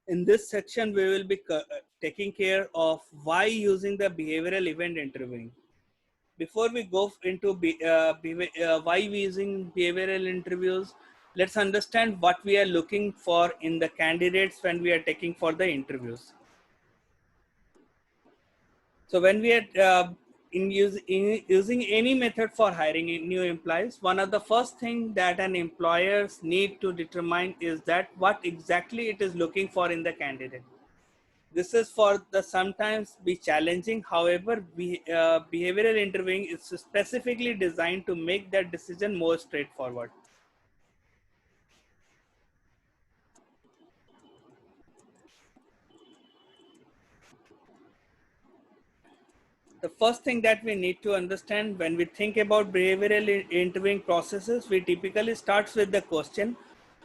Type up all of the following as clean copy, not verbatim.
In this section, we will be taking care of why using the behavioral event interviewing. Before we go into why we using behavioral interviews, let's understand what we are looking for in the candidates when we are taking for the interviews. So when we are using any method for hiring new employees, one of the first thing that an employers need to determine is that what exactly it is looking for in the candidate. This is for the sometimes be challenging. However, behavioral interviewing is specifically designed to make that decision more straightforward. The first thing that we need to understand when we think about behavioral interviewing processes, we typically starts with the question,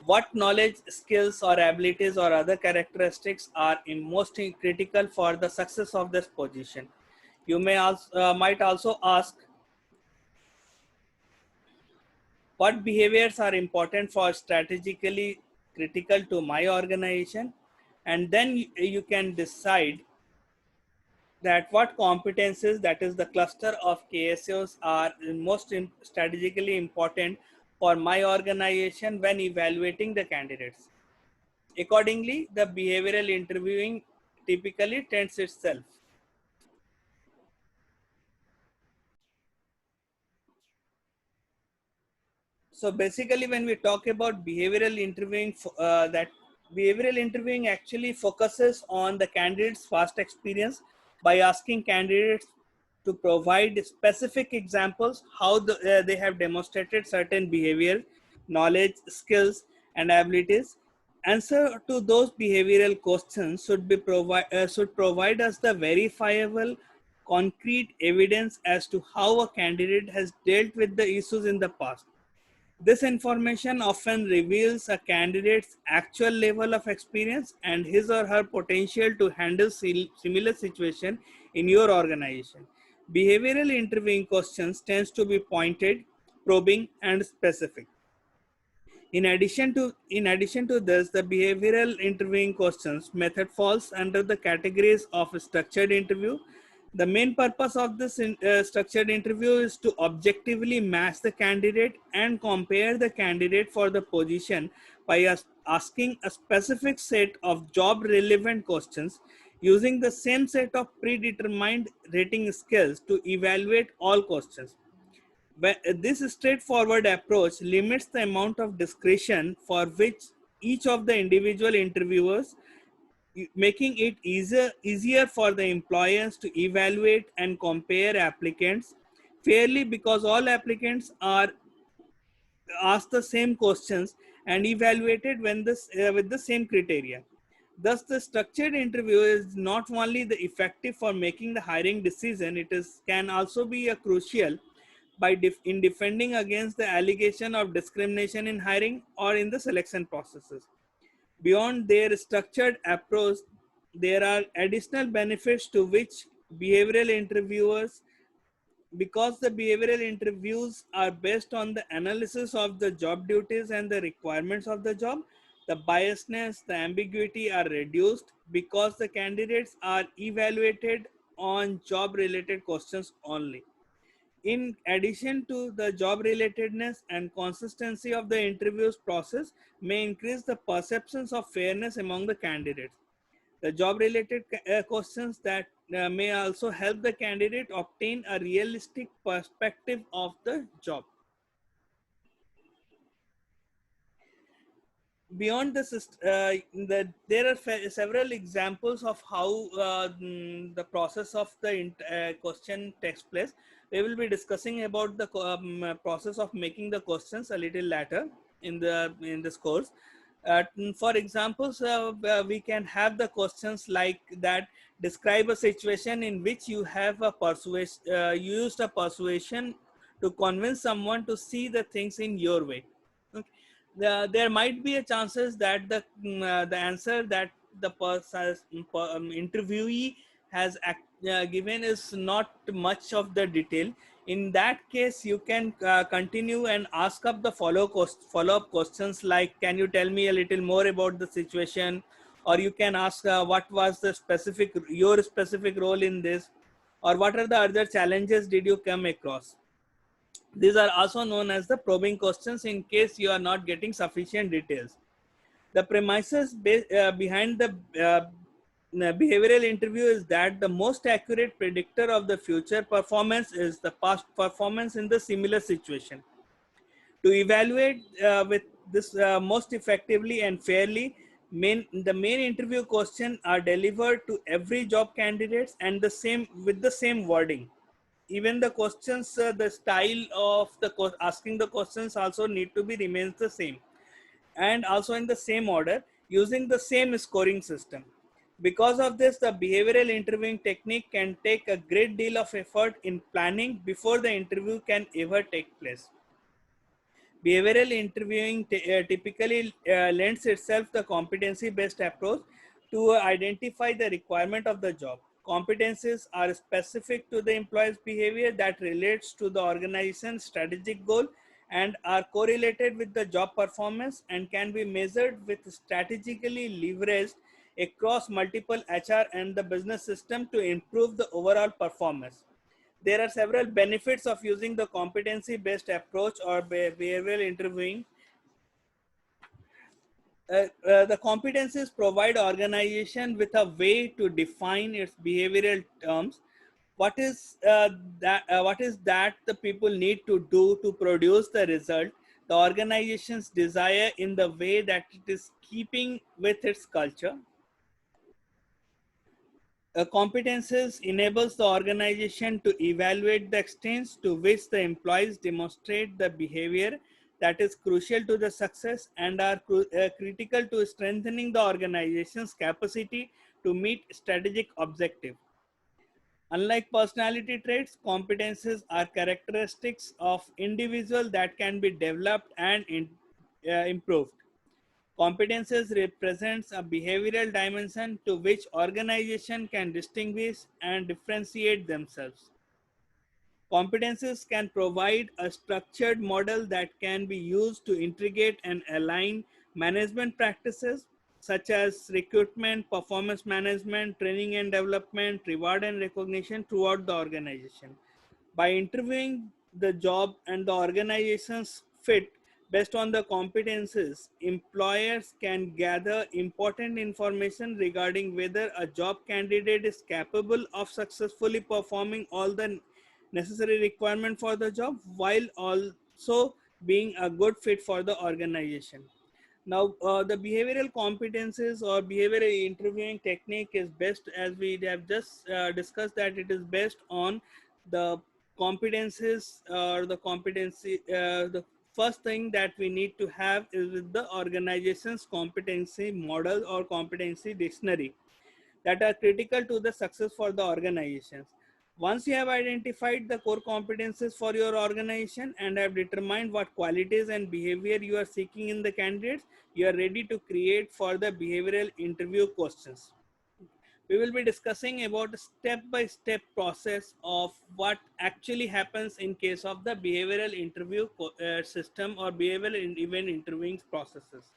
what knowledge, skills or abilities or other characteristics are most critical for the success of this position. You may also might also ask, what behaviors are important for strategically critical to my organization, and then you can decide that what competences, that is the cluster of KSOs, are most strategically important for my organization when evaluating the candidates. Accordingly, the behavioral interviewing typically tends itself. So basically, when we talk about behavioral interviewing, that behavioral interviewing actually focuses on the candidate's past experience by asking candidates to provide specific examples how they have demonstrated certain behavior, knowledge, skills, and abilities. Answer to those behavioral questions should provide us the verifiable, concrete evidence as to how a candidate has dealt with the issues in the past. This information often reveals a candidate's actual level of experience and his or her potential to handle similar situation in your organization. Behavioral interviewing questions tends to be pointed, probing, and specific. In addition to this, the behavioral interviewing questions method falls under the categories of a structured interview. The main purpose of this structured interview is to objectively match the candidate and compare the candidate for the position by asking a specific set of job relevant questions using the same set of predetermined rating scales to evaluate all questions. This straightforward approach limits the amount of discretion for which each of the individual interviewers, making it easier for the employers to evaluate and compare applicants fairly, because all applicants are asked the same questions and evaluated with the same criteria. Thus, the structured interview is not only the effective for making the hiring decision, it is can also be a crucial in defending against the allegation of discrimination in hiring or in the selection processes. Beyond their structured approach, there are additional benefits to which behavioral interviewers, because the behavioral interviews are based on the analysis of the job duties and the requirements of the job. The biasness, the ambiguity are reduced because the candidates are evaluated on job related questions only. In addition to the job relatedness, and consistency of the interviews process may increase the perceptions of fairness among the candidates. The job related questions that may also help the candidate obtain a realistic perspective of the job. Beyond this, there are several examples of how the process of the question takes place. We will be discussing about the process of making the questions a little later in this course. For examples, we can have the questions like that: describe a situation in which you have a used a persuasion to convince someone to see the things in your way. Okay. There might be a chances that the answer that the interviewee has given is not much of the detail. In that case, you can continue and ask up the follow-up questions like, can you tell me a little more about the situation, or you can ask what was the specific your specific role in this, or what are the other challenges did you come across. These are also known as the probing questions in case you are not getting sufficient details. The premises behind the behavioral interview is that the most accurate predictor of the future performance is the past performance in the similar situation. To evaluate with this most effectively and fairly, the main interview question are delivered to every job candidates and the same with the same wording. Even the questions, the style of the asking the questions also need to be remains the same, and also in the same order using the same scoring system. Because of this, the behavioral interviewing technique can take a great deal of effort in planning before the interview can ever take place. Behavioral interviewing typically lends itself the competency-based approach to identify the requirement of the job. Competencies are specific to the employee's behavior that relates to the organization's strategic goal and are correlated with the job performance and can be measured with strategically leveraged across multiple HR and the business system to improve the overall performance. There are several benefits of using the competency based approach or behavioral interviewing. The competencies provide organization with a way to define its behavioral terms. What is that the people need to do to produce the result, the organization's desire in the way that it is keeping with its culture. Competences enables the organization to evaluate the extent to which the employees demonstrate the behavior that is crucial to the success and are critical to strengthening the organization's capacity to meet strategic objectives. Unlike personality traits, competences are characteristics of individual that can be developed and improved. Competences represents a behavioral dimension to which organization can distinguish and differentiate themselves. Competences can provide a structured model that can be used to integrate and align management practices such as recruitment, performance management, training and development, reward and recognition throughout the organization. By interviewing the job and the organization's fit based on the competences, employers can gather important information regarding whether a job candidate is capable of successfully performing all the necessary requirement for the job while also being a good fit for the organization. Now, the behavioral competences or behavioral interviewing technique is best, as we have just discussed, that it is based on the competences or the competency. The first thing that we need to have is with the organization's competency model or competency dictionary that are critical to the success for the organizations. Once you have identified the core competencies for your organization and have determined what qualities and behavior you are seeking in the candidates, you are ready to create for the behavioral interview questions. We will be discussing about a step-by-step process of what actually happens in case of the behavioral interview system or behavioral event interviewing processes.